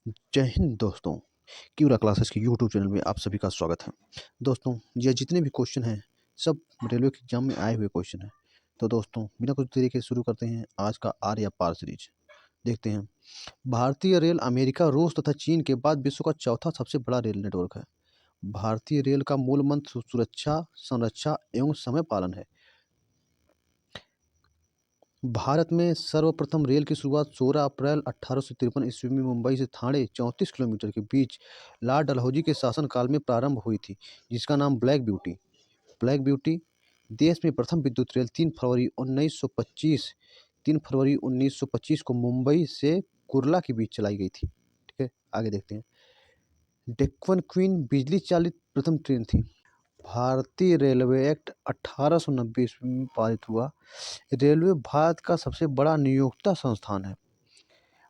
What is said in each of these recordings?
जय हिंद दोस्तों। क्यूरा क्लासेस के यूट्यूब चैनल में आप सभी का स्वागत है। दोस्तों, ये जितने भी क्वेश्चन हैं सब रेलवे के एग्जाम में आए हुए क्वेश्चन हैं। तो दोस्तों, बिना कुछ देरी के शुरू करते हैं आज का आर या पार सीरीज। देखते हैं। भारतीय रेल अमेरिका, रूस तथा चीन के बाद विश्व का चौथा सबसे बड़ा रेल नेटवर्क है। भारतीय रेल का मूल मंत्र सुरक्षा, संरक्षा एवं समय पालन है। भारत में सर्वप्रथम रेल की शुरुआत 16 अप्रैल 1853 ईस्वी में मुंबई से ठाणे 34 किलोमीटर के बीच लॉर्ड डलहौजी के शासनकाल में प्रारंभ हुई थी, जिसका नाम ब्लैक ब्यूटी। देश में प्रथम विद्युत रेल 3 फरवरी 1925 को मुंबई से कुर्ला के बीच चलाई गई थी। ठीक है, आगे देखते हैं। डेक्कन क्वीन बिजली चालित प्रथम ट्रेन थी। भारतीय रेलवे एक्ट 1890 ईस्वी में पारित हुआ। रेलवे भारत का सबसे बड़ा नियोक्ता संस्थान है।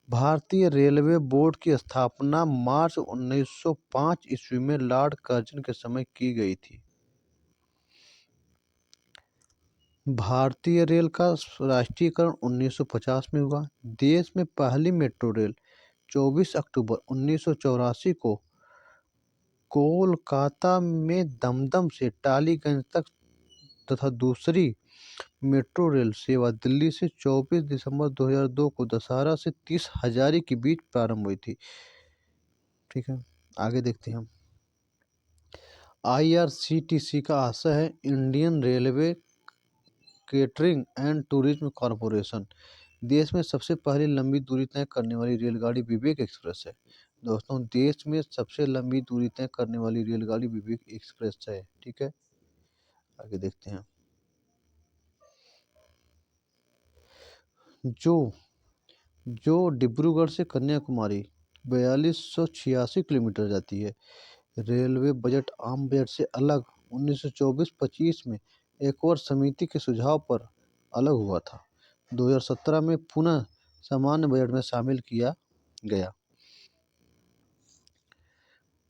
भारतीय रेलवे बोर्ड की स्थापना मार्च 1905 ईस्वी में लॉर्ड कर्जन के समय की गई थी। भारतीय रेल का राष्ट्रीयकरण 1950 में हुआ। देश में पहली मेट्रो रेल 24 अक्टूबर 1984 को कोलकाता में दमदम से टालीगंज तक तथा दूसरी मेट्रो रेल सेवा दिल्ली से 24 दिसंबर 2002 को दशहरा से 30 हजारी के बीच प्रारंभ हुई थी। ठीक है, आगे देखते हैं हम। IRCTC का आशय है Indian railway catering and tourism corporation. देश में सबसे पहली लंबी दूरी तय करने वाली रेलगाड़ी विवेक एक्सप्रेस है। दोस्तों, देश में सबसे लंबी दूरी तय करने वाली रेलगाड़ी विवेक एक्सप्रेस है। ठीक है, आगे देखते हैं। जो जो डिब्रूगढ़ से कन्याकुमारी 4286 किलोमीटर जाती है। रेलवे बजट आम बजट से अलग 1924-25 में एक और समिति के सुझाव पर अलग हुआ था। 2017 में पुनः सामान्य बजट में शामिल किया गया।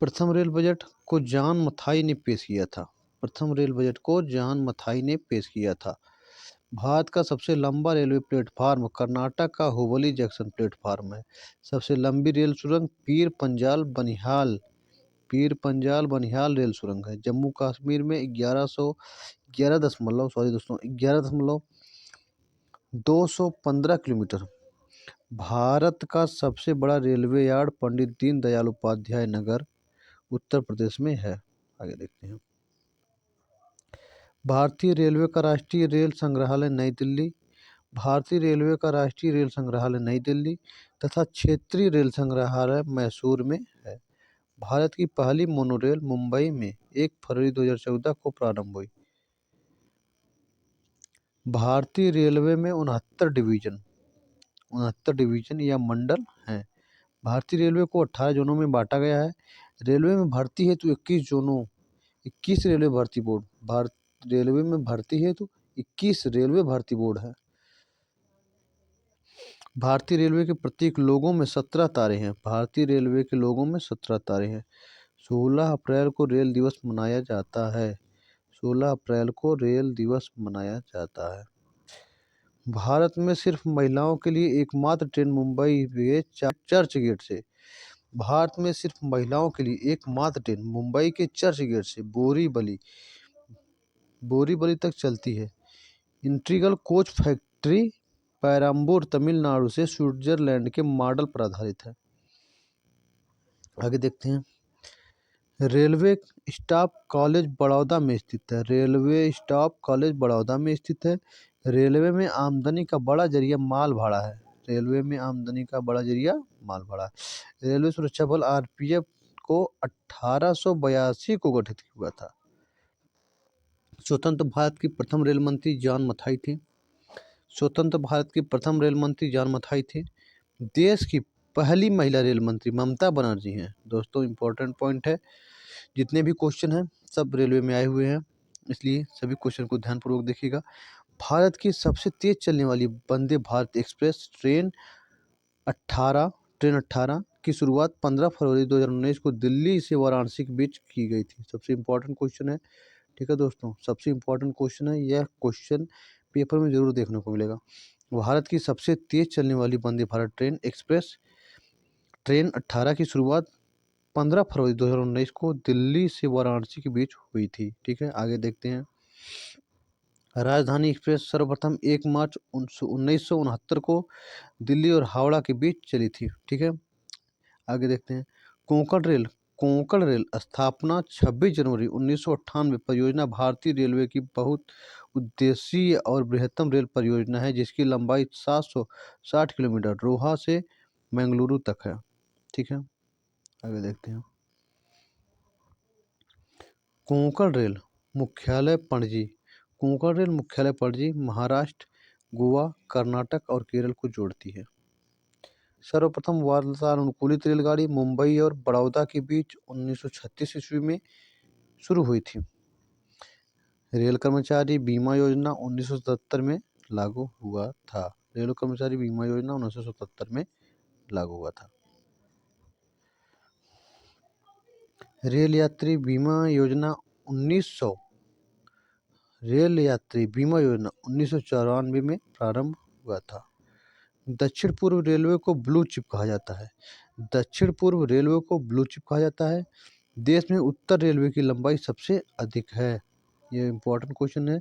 प्रथम रेल बजट को जॉन मथाई ने पेश किया था। प्रथम रेल बजट को जॉन मथाई ने पेश किया था। भारत का सबसे लंबा रेलवे प्लेटफार्म कर्नाटक का हुबली जंक्शन प्लेटफार्म है। सबसे लंबी रेल सुरंग पीर पंजाल बनिहाल रेल सुरंग है। जम्मू कश्मीर में 11.215 किलोमीटर। भारत का सबसे बड़ा रेलवे यार्ड पंडित दीनदयाल उपाध्याय नगर उत्तर प्रदेश में है। आगे देखते हैं। भारतीय रेलवे का राष्ट्रीय रेल संग्रहालय नई दिल्ली। भारतीय रेलवे का राष्ट्रीय रेल संग्रहालय नई दिल्ली तथा क्षेत्रीय रेल संग्रहालय मैसूर में है। भारत की पहली मोनोरेल मुंबई में 1 फरवरी 2014 को प्रारंभ हुई। भारतीय रेलवे में 69 डिवीजन या मंडल हैं। भारतीय रेलवे को 18 जोनों में बांटा गया है। रेलवे में भर्ती हेतु 21 रेलवे भर्ती बोर्ड भारत रेलवे में भर्ती हेतु 21 रेलवे भर्ती बोर्ड है। भारतीय रेलवे के प्रत्येक लोगों में 17 तारे हैं। भारतीय रेलवे के लोगों में 17 तारे हैं। 16 अप्रैल को रेल दिवस मनाया जाता है। 16 अप्रैल को रेल दिवस मनाया जाता है। भारत में सिर्फ महिलाओं के लिए एकमात्र ट्रेन मुंबई के चर्च गेट से। भारत में सिर्फ महिलाओं के लिए एकमात्र ट्रेन मुंबई के चर्च गेट से बोरीवली तक चलती है। Integral coach factory Perambur Tamil Nadu से स्विट्जरलैंड के मॉडल पर आधारित है। आगे देखते हैं। रेलवे स्टाफ कॉलेज बड़ौदा में स्थित है। रेलवे स्टाफ कॉलेज बड़ौदा में स्थित है। रेलवे में आमदनी का बड़ा जरिया माल भाड़ा है। रेलवे में आमदनी का बड़ा जरिया माल भाड़ा है। रेलवे सुरक्षा बल RPF को 1882 को गठित हुआ था। स्वतंत्र भारत की प्रथम रेल मंत्री जॉन मथाई थी। स्वतंत्र भारत की प्रथम रेल मंत्री जॉन मथाई थे। देश की पहली महिला रेल मंत्री ममता बनर्जी हैं। दोस्तों, इंपॉर्टेंट पॉइंट है। जितने भी क्वेश्चन हैं सब रेलवे में आए हुए हैं, इसलिए सभी क्वेश्चन को ध्यानपूर्वक देखिएगा। भारत की सबसे तेज चलने वाली वंदे भारत एक्सप्रेस ट्रेन 18 की शुरुआत 15 फरवरी 2019 को दिल्ली से वाराणसी के बीच की गई थी। सबसे इम्पोर्टेंट क्वेश्चन है। ठीक है दोस्तों, सबसे इम्पोर्टेंट क्वेश्चन है। यह क्वेश्चन पेपर में जरूर देखने को मिलेगा। भारत की सबसे तेज चलने वाली वंदे भारत ट्रेन 18 की शुरुआत 15 फरवरी 2019 को दिल्ली से वाराणसी के बीच हुई थी। ठीक है, आगे देखते हैं। राजधानी एक्सप्रेस सर्वप्रथम 1 मार्च 1969 को दिल्ली और हावड़ा के बीच चली थी। ठीक है, आगे देखते हैं। कोंकण रेल स्थापना 26 जनवरी 1998। परियोजना भारतीय रेलवे की बहुत उद्देशीय और बृहत्तम रेल परियोजना है जिसकी लंबाई 760 किलोमीटर रोहा से मंगलुरु तक है। ठीक है, आगे देखते हैं। कोंकण रेल मुख्यालय पणजी। कोंकण रेल मुख्यालय पणजी महाराष्ट्र, गोवा, कर्नाटक और केरल को जोड़ती है। सर्वप्रथम वातानुकूलित रेलगाड़ी मुंबई और बड़ौदा के बीच 1936 ईस्वी में शुरू हुई थी। रेल कर्मचारी बीमा योजना 1977 में लागू हुआ था। रेल कर्मचारी बीमा योजना 1977 में लागू हुआ था। रेल यात्री बीमा योजना 1994 में प्रारंभ हुआ था। दक्षिण पूर्व रेलवे को ब्लू चिप कहा जाता है। दक्षिण पूर्व रेलवे को ब्लू चिप कहा जाता है। देश में उत्तर रेलवे की लंबाई सबसे अधिक है। ये इंपॉर्टेंट क्वेश्चन है।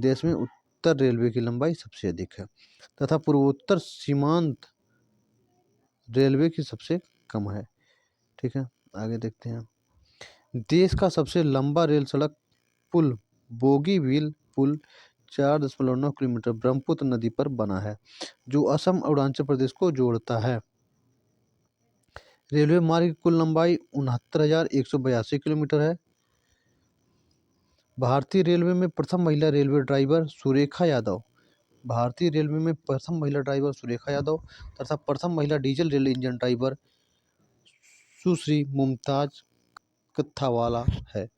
देश में उत्तर रेलवे की लंबाई सबसे अधिक है तथा पूर्वोत्तर सीमांत रेलवे की सबसे कम है। ठीक है, आगे देखते हैं। देश का सबसे लंबा रेल सड़क पुल बोगीबील पुल 4.9 किलोमीटर ब्रह्मपुत्र नदी पर बना है जो असम और अरुणाचल प्रदेश को जोड़ता है। रेलवे मार्ग की कुल लंबाई 69,182 किलोमीटर है। भारतीय रेलवे में प्रथम महिला रेलवे ड्राइवर सुरेखा यादव भारतीय रेलवे में प्रथम महिला ड्राइवर सुरेखा यादव तथा प्रथम महिला डीजल रेल इंजन ड्राइवर सुश्री मुमताज कत्थावाला है।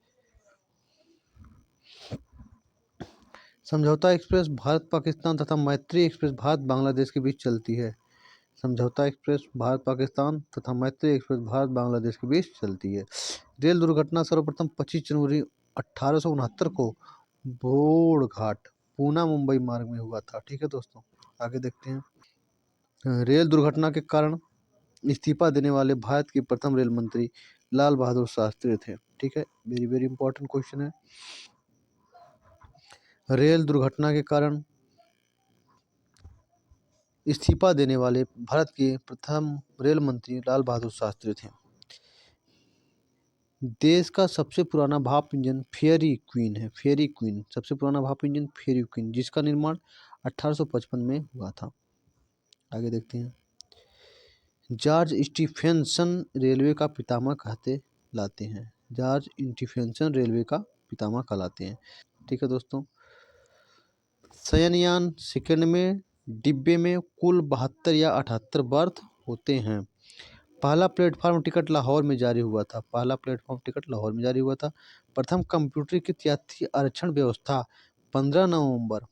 समझौता एक्सप्रेस भारत पाकिस्तान तथा मैत्री एक्सप्रेस भारत बांग्लादेश के बीच चलती है। समझौता एक्सप्रेस भारत पाकिस्तान तथा मैत्री एक्सप्रेस भारत बांग्लादेश के बीच चलती है। रेल दुर्घटना सर्वप्रथम 25 जनवरी 1869 को भोरघाट पूना मुंबई मार्ग में हुआ था। ठीक है दोस्तों, आगे देखते हैं। रेल दुर्घटना के कारण इस्तीफा देने वाले भारत के प्रथम रेल मंत्री लाल बहादुर शास्त्री थे। ठीक है, वेरी वेरी इंपॉर्टेंट क्वेश्चन है। रेल दुर्घटना के कारण इस्तीफा देने वाले भारत के प्रथम रेल मंत्री लाल बहादुर शास्त्री थे। देश का सबसे पुराना भाप इंजन फेयरी क्वीन है। फेयरी क्वीन सबसे पुराना भाप इंजन फेयरी क्वीन जिसका निर्माण 1855 में हुआ था। आगे देखते हैं। जॉर्ज स्टीफेंसन रेलवे का पितामह कहते लाते हैं। जॉर्ज स्टीफेंसन रेलवे का पितामह कहलाते हैं। ठीक है दोस्तों। शयनयान सेकंड में डिब्बे में कुल 72 या 78 बर्थ होते हैं। पहला प्लेटफॉर्म टिकट लाहौर में जारी हुआ था। पहला प्लेटफॉर्म टिकट लाहौर में जारी हुआ था। प्रथम कंप्यूटरीकृत यात्री आरक्षण व्यवस्था 15 नवंबर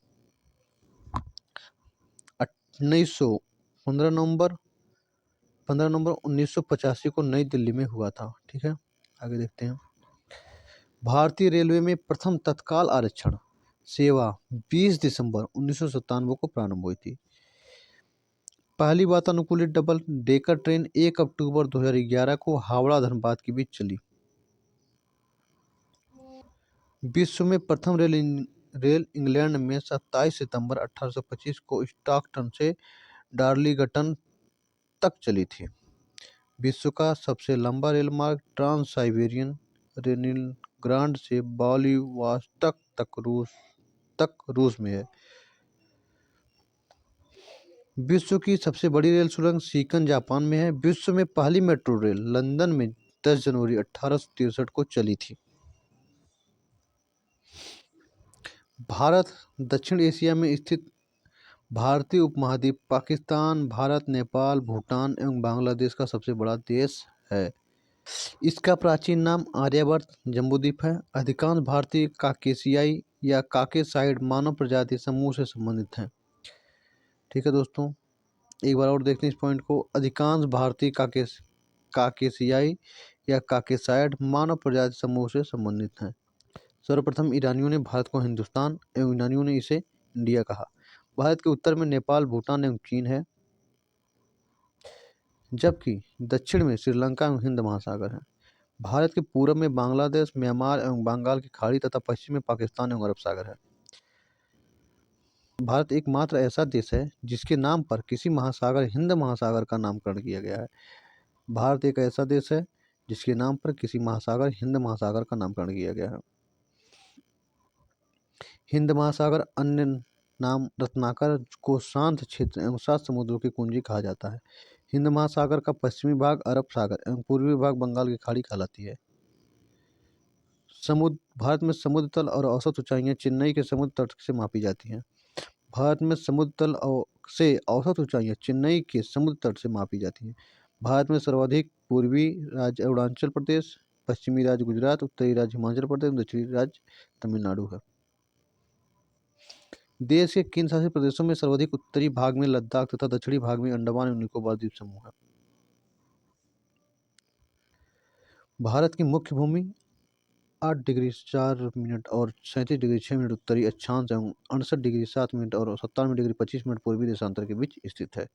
1900 15 नवंबर 1985 को नई दिल्ली में हुआ था। ठीक है, आगे देखते हैं। भारतीय रेलवे में प्रथम तत्काल आरक्षण सेवा 20 दिसंबर 1997 को प्रारंभ हुई थी। पहली वातानुकूलित डबल डेकर ट्रेन 1 अक्टूबर 2011 को हावड़ा धनबाद के बीच चली। विश्व में प्रथम रेल इंग्लैंड में 27 सितंबर 1825 को स्टॉकटन से डार्लिंगटन तक चली थी। विश्व का सबसे लंबा रेल मार्ग ट्रांस साइबेरियन रेल ग्रांड से व्लादिवोस्टॉक तक रूस में है। विश्व की सबसे बड़ी रेल सुरंग शिकन जापान में है। विश्व में पहली मेट्रो रेल लंदन में 10 जनवरी 1863 को चली थी। भारत दक्षिण एशिया में स्थित भारतीय उपमहाद्वीप पाकिस्तान, भारत, नेपाल, भूटान एवं बांग्लादेश का सबसे बड़ा देश है। इसका प्राचीन नाम आर्यावर्त जम्बूद्वीप है। अधिकांश भारतीय काकेशियाई या काकेसाइड मानव प्रजाति समूह से संबंधित हैं। ठीक है दोस्तों, एक बार और देखते हैं इस पॉइंट को। अधिकांश भारतीय काकेशियाई या काकेसाइड मानव प्रजाति समूह से संबंधित हैं। सर्वप्रथम ईरानियों ने भारत को हिंदुस्तान एवं यूनानियों ने इसे इंडिया कहा। भारत के उत्तर में नेपाल, भूटान एवं चीन है। जबकि दक्षिण में श्रीलंका एवं हिंद महासागर है। भारत के पूर्व में बांग्लादेश, म्यांमार एवं बंगाल की खाड़ी तथा पश्चिम में पाकिस्तान एवं अरब सागर है। भारत एकमात्र ऐसा देश है जिसके नाम पर किसी महासागर हिंद महासागर का नामकरण किया गया है। भारत एक ऐसा देश है जिसके नाम पर किसी महासागर हिंद महासागर का नामकरण किया गया है। हिंद महासागर अन्य नाम रत्नाकर को शांत क्षेत्र एवं सात समुद्रों की कुंजी कहा जाता है। हिंद महासागर का पश्चिमी भाग अरब सागर एवं पूर्वी भाग बंगाल की खाड़ी कहलाती है। समुद्र भारत में समुद्र तल और औसत ऊंचाइयां चेन्नई के समुद्र तट से मापी जाती हैं। भारत में समुद्र तल से औसत ऊंचाइयां चेन्नई के समुद्र तट से मापी जाती हैं। भारत में सर्वाधिक पूर्वी राज्य अरुणाचल प्रदेश, पश्चिमी राज्य गुजरात, उत्तरी राज्य हिमाचल प्रदेश, दक्षिणी राज्य तमिलनाडु है। देश के केंद्र शासित प्रदेशों में सर्वाधिक उत्तरी भाग में लद्दाख तथा दक्षिणी भाग में अंडमान एवं निकोबार द्वीप समूह है। भारत की मुख्य भूमि 8 डिग्री 4 मिनट और 37 डिग्री 6 मिनट उत्तरी अक्षांश एवं 68 डिग्री 7 मिनट और 97 डिग्री 25 मिनट पूर्वी देशांतर के बीच स्थित है।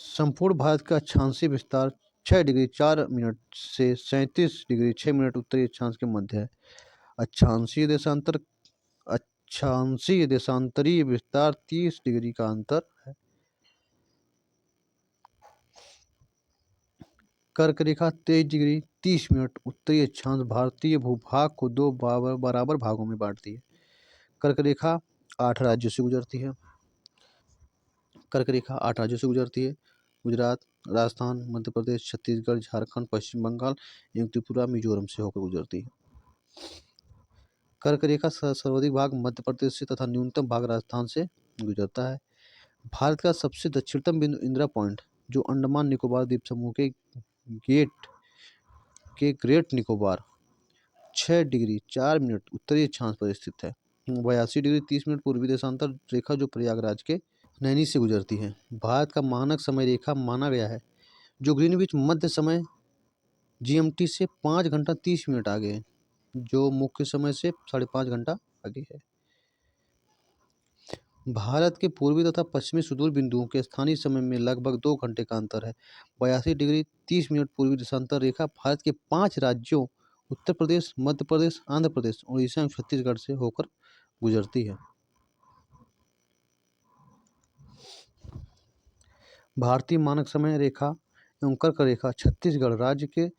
संपूर्ण भारत का अक्षांशीय विस्तार 6 डिग्री 4 मिनट से 37 डिग्री 6 मिनट उत्तरी अक्षांश के मध्य है। अक्षांशीय देशांतरीय विस्तार 30 डिग्री का अंतर है। कर्क रेखा 23 डिग्री 30 मिनट उत्तरी अक्षांश भारतीय भूभाग को दो बराबर भागों में बांटती है। कर्क रेखा 8 राज्यों से गुजरती है। कर्क रेखा 8 राज्यों से गुजरती है। गुजरात, राजस्थान, मध्य प्रदेश, छत्तीसगढ़, झारखंड, पश्चिम बंगाल एवं त्रिपुरा, मिजोरम से होकर गुजरती है। कर्क रेखा सर्वाधिक भाग मध्य प्रदेश से तथा न्यूनतम भाग राजस्थान से गुजरता है। भारत का सबसे दक्षिणतम बिंदु इंदिरा पॉइंट, जो अंडमान निकोबार द्वीप समूह के ग्रेट निकोबार 6 डिग्री 4 मिनट उत्तरी अक्षांश पर स्थित है। 82 डिग्री 30 मिनट पूर्वी देशांतर रेखा जो प्रयागराज के नैनी से गुजरती है। भारत का मानक समय रेखा माना गया है जो ग्रीनविच मध्य समय GMT से 5 घंटा 30 मिनट आगे है, जो मुख्य समय से 5.5 घंटा आगे है। भारत के पूर्वी तथा पश्चिमी सुदूर बिंदुओं के स्थानीय समय में लगभग 2 घंटे का अंतर है। 82 डिग्री 30 मिनट पूर्वी देशांतर रेखा भारत के 5 राज्यों उत्तर प्रदेश, मध्य प्रदेश, आंध्र प्रदेश, उड़ीसा एवं छत्तीसगढ़ से होकर गुजरती है। भारतीय मानक समय रेखा एवं कर्क रेखा छत्तीसगढ़ राज्य के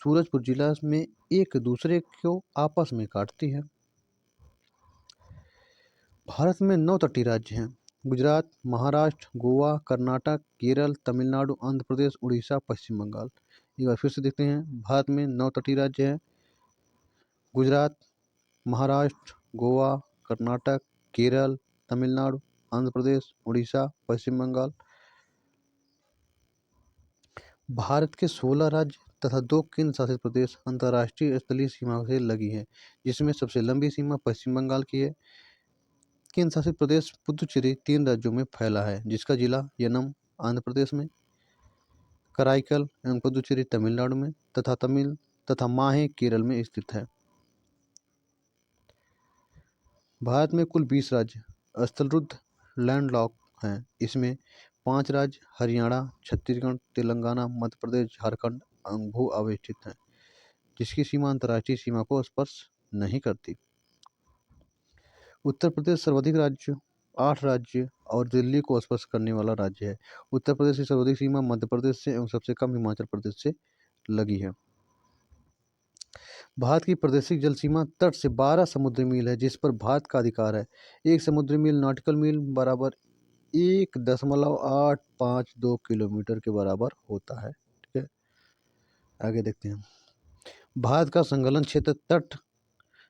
सूरजपुर जिला में एक दूसरे को आपस में काटती है। भारत में 9 तटीय राज्य हैं: गुजरात, महाराष्ट्र, गोवा, कर्नाटक, केरल, तमिलनाडु, आंध्र प्रदेश, उड़ीसा, पश्चिम बंगाल। एक बार फिर से देखते हैं। भारत में 9 तटीय राज्य हैं: गुजरात, महाराष्ट्र, गोवा, कर्नाटक, केरल, तमिलनाडु, आंध्र प्रदेश, उड़ीसा, पश्चिम बंगाल। भारत के 16 राज्य तथा 2 केंद्र शासित प्रदेश अंतर्राष्ट्रीय स्थलीय सीमा से लगी हैं, जिसमें सबसे लंबी सीमा पश्चिम बंगाल की है। केंद्र शासित प्रदेश पुदुचेरी 3 राज्यों में फैला है, जिसका जिला यनम आंध्र प्रदेश में, कराईकल एवं पुदुचेरी तमिलनाडु में तथा माहे केरल में स्थित है। भारत में कुल 20 राज्य स्थलरुद्ध लैंडलॉक हैं। इसमें 5 राज्य हरियाणा, छत्तीसगढ़, तेलंगाना, मध्य प्रदेश, झारखंड भू अवस्थित हैं, जिसकी सीमा अंतर्राष्ट्रीय सीमा को स्पर्श नहीं करती। उत्तर प्रदेश सर्वाधिक राज्य 8 राज्य और दिल्ली को स्पर्श करने वाला राज्य है। उत्तर प्रदेश की सर्वाधिक सीमा मध्य प्रदेश से एवं सबसे कम हिमाचल प्रदेश से लगी है। भारत की प्रादेशिक जल सीमा तट से 12 समुद्री मील है, जिस पर भारत का अधिकार है। 1 समुद्री मील नॉटिकल मील बराबर 1.852 किलोमीटर के बराबर होता है। ठीक है, आगे देखते हैं। भारत का संकलन क्षेत्र तट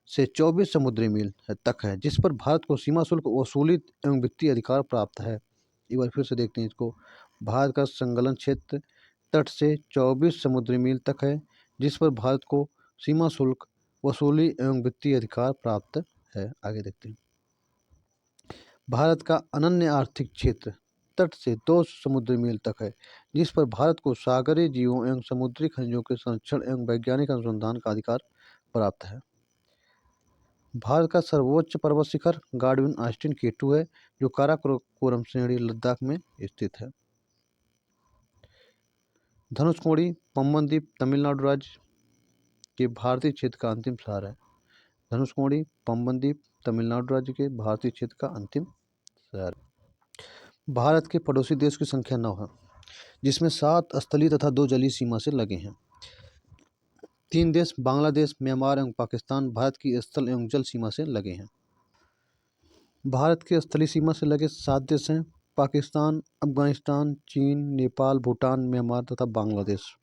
से 24 समुद्री मील तक है, जिस पर भारत को सीमा शुल्क वसूली एवं वित्तीय अधिकार प्राप्त है। एक बार फिर से देखते हैं इसको। भारत का संकलन क्षेत्र तट से 24 समुद्री मील तक है, जिस पर भारत को सीमा शुल्क वसूली एवं वित्तीय अधिकार प्राप्त है। आगे देखते हैं। भारत का अनन्य आर्थिक क्षेत्र तट से 2 समुद्री मील तक है, जिस पर भारत को सागरीय जीवों एवं समुद्री खनिजों के संरक्षण एवं वैज्ञानिक अनुसंधान का अधिकार प्राप्त है। भारत का सर्वोच्च पर्वत शिखर गाडविन ऑस्टिन K2 है, जो काराकोरम श्रेणी लद्दाख में स्थित है। धनुषकोडी पंबन द्वीप तमिलनाडु राज्य के भारतीय क्षेत्र का अंतिम शहर है। धनुषकोडी पंबन द्वीप तमिलनाडु राज्य के भारतीय क्षेत्र का अंतिम शहर। भारत के पड़ोसी देश की संख्या 9 है, जिसमें 7 स्थलीय तथा 2 जलीय सीमा से लगे हैं। 3 देश बांग्लादेश, म्यांमार एवं पाकिस्तान भारत की स्थल एवं जल सीमा से लगे हैं। भारत के स्थलीय सीमा से लगे 7 देश हैं: पाकिस्तान, अफगानिस्तान, चीन, नेपाल, भूटान, म्यांमार तथा बांग्लादेश।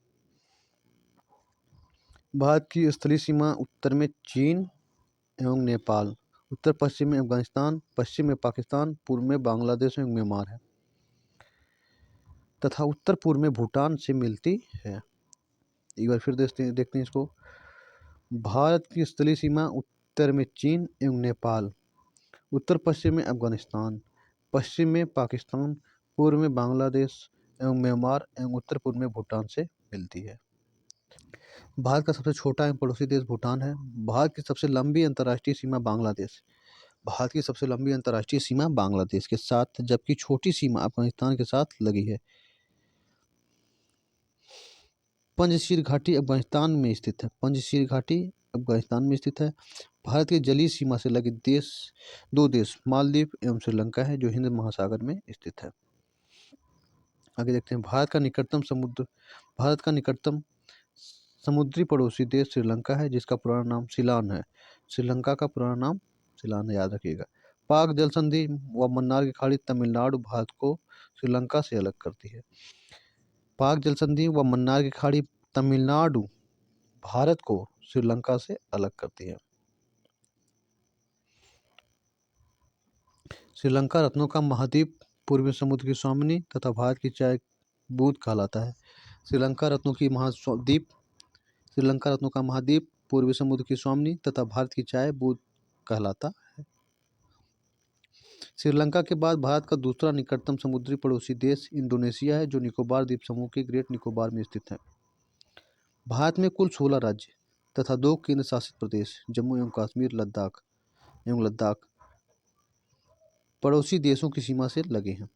भारत की स्थलीय सीमा उत्तर में चीन एवं नेपाल, उत्तर पश्चिम में अफगानिस्तान, पश्चिम में पाकिस्तान, पूर्व में बांग्लादेश एवं म्यांमार है तथा उत्तर पूर्व में भूटान से मिलती है। एक बार फिर देखते हैं इसको। भारत की स्थलीय सीमा उत्तर में चीन एवं नेपाल, उत्तर पश्चिम में अफगानिस्तान, पश्चिम में पाकिस्तान, पूर्व में बांग्लादेश एवं म्यांमार एवं उत्तर पूर्व में भूटान से मिलती है। भारत का सबसे छोटा एवं पड़ोसी देश भूटान है। भारत की सबसे लंबी अंतर्राष्ट्रीय सीमा बांग्लादेश, भारत की सबसे लंबी अंतर्राष्ट्रीय सीमा बांग्लादेश के साथ, जबकि छोटी सीमा अफगानिस्तान के साथ लगी है। पंजशीर घाटी अफगानिस्तान में स्थित है। पंजशीर घाटी अफगानिस्तान में स्थित है। भारत की जलीय सीमा से लगे देश 2 देश मालदीव एवं श्रीलंका है, जो हिंद महासागर में स्थित है। आगे देखते हैं। भारत का निकटतम समुद्री पड़ोसी देश श्रीलंका है, जिसका पुराना नाम सिलान है। श्रीलंका का पुराना नाम सिलान है, याद रखिएगा। पाक जल संधि व मन्नार की खाड़ी तमिलनाडु भारत को श्रीलंका से अलग करती है। पाक जल संधि व मन्नार की खाड़ी तमिलनाडु भारत को श्रीलंका से अलग करती है। श्रीलंका रत्नों का महाद्वीप, पूर्वी समुद्र की स्वामिनी तथा भारत की चाय बूंद कहलाता है। श्रीलंका रत्नों का महाद्वीप, पूर्वी समुद्र की स्वामिनी तथा भारत की चाय बूंद कहलाता है। श्रीलंका के बाद भारत का दूसरा निकटतम समुद्री पड़ोसी देश इंडोनेशिया है, जो निकोबार द्वीप समूह के ग्रेट निकोबार में स्थित है। भारत में कुल 16 राज्य तथा 2 केंद्र शासित प्रदेश जम्मू एवं कश्मीर, लद्दाख पड़ोसी देशों की सीमा से लगे हैं।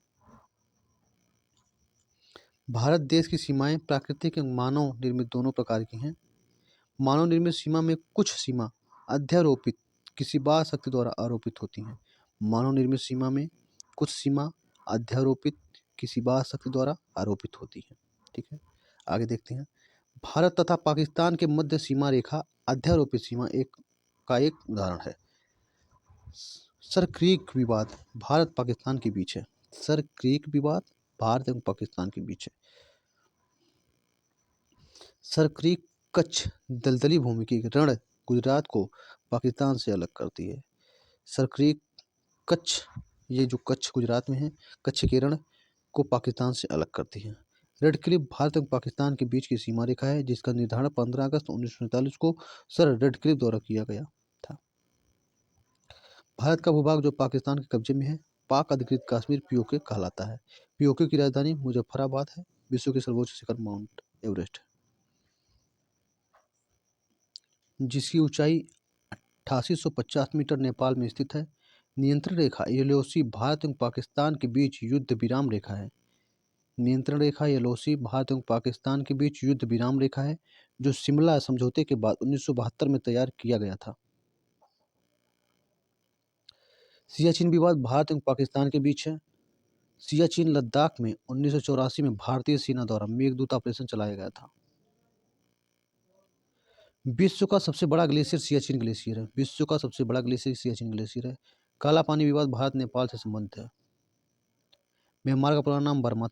भारत देश की सीमाएं प्राकृतिक एवं मानव निर्मित दोनों प्रकार की हैं। मानव निर्मित सीमा में कुछ सीमा अध्यारोपित किसी बाह्य शक्ति द्वारा आरोपित होती हैं। मानव निर्मित सीमा में कुछ सीमा अध्यारोपित किसी बाह्य शक्ति द्वारा आरोपित होती है। ठीक है, आगे देखते हैं। भारत तथा पाकिस्तान के मध्य सीमा रेखा अध्यारोपित सीमा का एक उदाहरण है। सर क्रीक विवाद भारत पाकिस्तान के बीच है। सर क्रीक विवाद भारत एवं पाकिस्तान के बीच है। सर क्रीक कच्छ दलदली भूमि की रण गुजरात को पाकिस्तान से अलग करती है। सर क्रीक कच्छ, ये जो कच्छ गुजरात में है, कच्छ के रण को पाकिस्तान से अलग करती है। रेड क्लिफ भारत एवं पाकिस्तान के बीच की सीमा रेखा है, जिसका निर्धारण 15 अगस्त 1947 को सर रेड क्लिफ द्वारा किया गया था। भारत का भूभाग जो पाकिस्तान के कब्जे में है, पाक अधिकृत कश्मीर पीओके कहलाता है। पीओके की राजधानी मुजफ्फराबाद है। विश्व के सर्वोच्च शिखर माउंट एवरेस्ट है, जिसकी ऊंचाई 8850 मीटर नेपाल में स्थित है। नियंत्रण रेखा एलओसी भारत एवं पाकिस्तान के बीच युद्ध विराम रेखा है। नियंत्रण रेखा एलओसी भारत एवं पाकिस्तान के बीच युद्ध विराम रेखा है, जो शिमला समझौते के बाद 1972 में तैयार किया गया था। सियाचिन विवाद भारत एवं पाकिस्तान के बीच है। सियाचिन लद्दाख में 1984 में भारतीय सेना द्वारा मेघदूत ऑपरेशन चलाया गया था। विश्व का सबसे बड़ा ग्लेशियर सियाचिन ग्लेशियर है। विश्व का सबसे बड़ा ग्लेशियर सियाचिन ग्लेशियर है। काला पानी विवाद भारत नेपाल से संबंधित है। म्यांमार का पुराना नाम बर्मा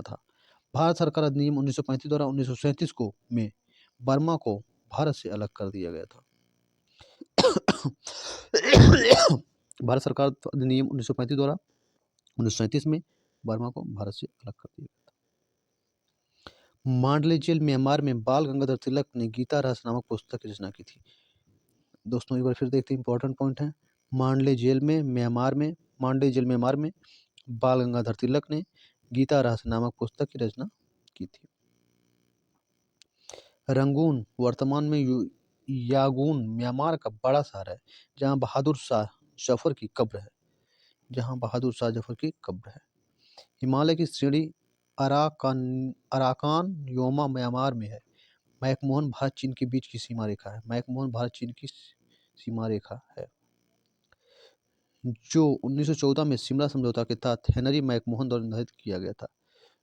था। भारत सरकार अधिनियम 1935 द्वारा 1937 को में बर्मा को भारत से अलग कर दिया गया था। भारत सरकार अधिनियम 1935 द्वारा 1937 में बर्मा को भारत से अलग कर दिया गया था। मांडले जेल म्यांमार में बाल गंगाधर तिलक ने गीता रहस्य नामक पुस्तक की रचना की थी। दोस्तों एक बार फिर देखते हैं, इंपॉर्टेंट पॉइंट है। मांडले जेल म्यांमार में बाल गंगाधर तिलक ने गीता रहस्य नामक पुस्तक की रचना की थी। रंगून वर्तमान में यांगून म्यांमार का बड़ा शहर है, जहां बहादुर शाह जफर की कब्र है। हिमालय की श्रेणी अराकान योमा म्यांमार में है। मैकमोहन भारत चीन के बीच की सीमा रेखा है। मैकमोहन भारत चीन की सीमा रेखा है जो 1914 में शिमला समझौता के तहत हेनरी मैकमोहन द्वारा निर्धारित किया गया था।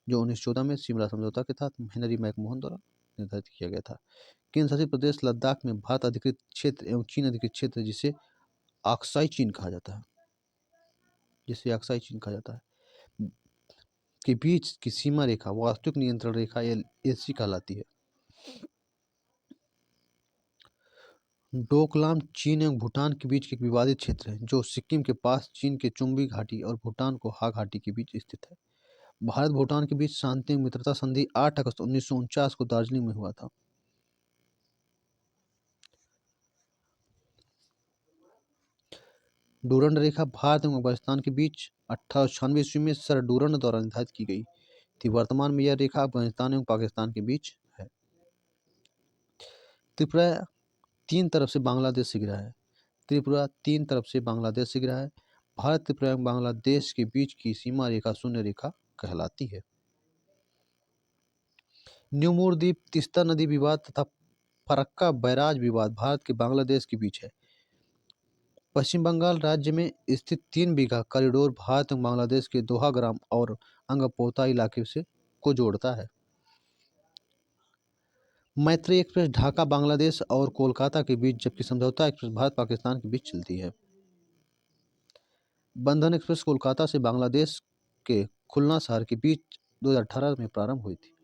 जो 1914 में शिमला समझौता के तहत हेनरी मैकमोहन द्वारा निर्धारित किया गया था। केंद्र शासित प्रदेश लद्दाख में भारत अधिकृत क्षेत्र एवं चीन अधिकृत क्षेत्र जिसे अक्साई चीन कहा जाता है के बीच की सीमा रेखा वास्तविक नियंत्रण रेखा एलएसी कहलाती है। डोकलाम चीन एवं भूटान के बीच एक विवादित क्षेत्र है जो सिक्किम के पास चीन के चुंबी घाटी और भूटान को हा घाटी के बीच स्थित है। भारत भूटान के बीच शांति एवं मित्रता संधि 8 अगस्त 1949 को दार्जिलिंग में हुआ था। डूरंड रेखा भारत एवं अफगानिस्तान के बीच 1896 ईस्वी में सर डूरंड द्वारा निर्धारित की गई थी। वर्तमान में यह रेखा अफगानिस्तान एवं पाकिस्तान के बीच है। त्रिपुरा तीन तरफ से बांग्लादेश से घिरा है। भारत त्रिपुरा एवं बांग्लादेश के बीच की सीमा रेखा शून्य रेखा कहलाती है। न्यूमोर द्वीप तीस्ता नदी विवाद तथा फरक्का बैराज विवाद भारत के बांग्लादेश के बीच है। पश्चिम बंगाल राज्य में स्थित 3 बीघा कॉरिडोर भारत एवं बांग्लादेश के दोहा ग्राम और अंगपोता इलाके से को जोड़ता है। मैत्री एक्सप्रेस ढाका बांग्लादेश और कोलकाता के बीच जबकि समझौता एक्सप्रेस भारत पाकिस्तान के बीच चलती है। बंधन एक्सप्रेस कोलकाता से बांग्लादेश के खुलना शहर के बीच 2018 में प्रारंभ हुई थी।